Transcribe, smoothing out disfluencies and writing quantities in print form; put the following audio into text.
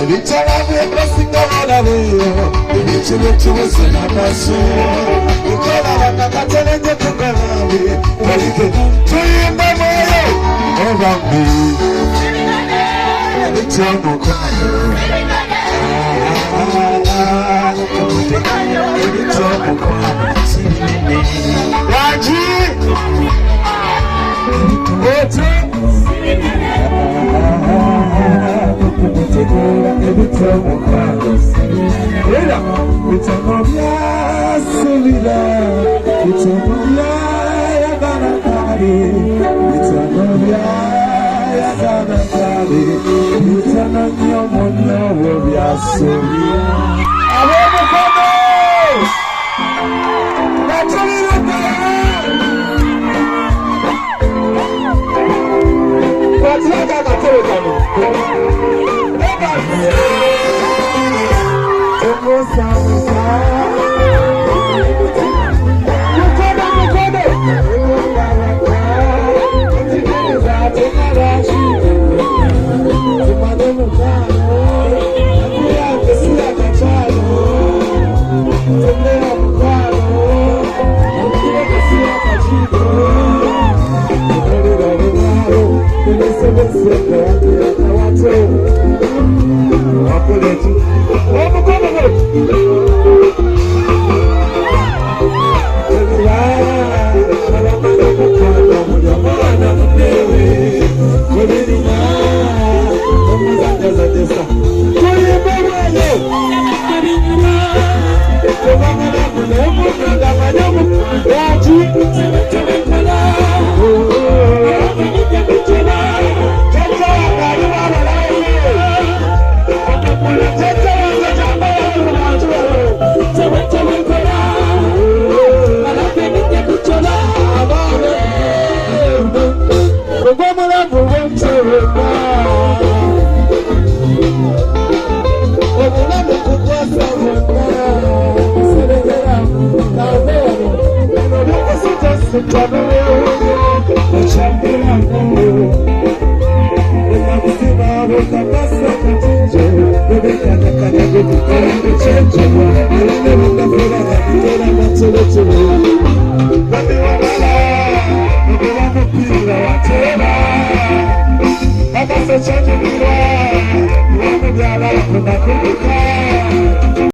Ebitalamu ebasinga balabeyo ebitulu tubuzina maso ukolaba nakatelenge tugalambi walike tuyimba mwoyo obambi ebityomukono ebityomukono Raji Oti ebityomukono era bitamobya subira bitamobya yaganakali bitamobya yaganakali bitamobya monyo byasubira abomukono batulira batulaga akatebe kano Thank you.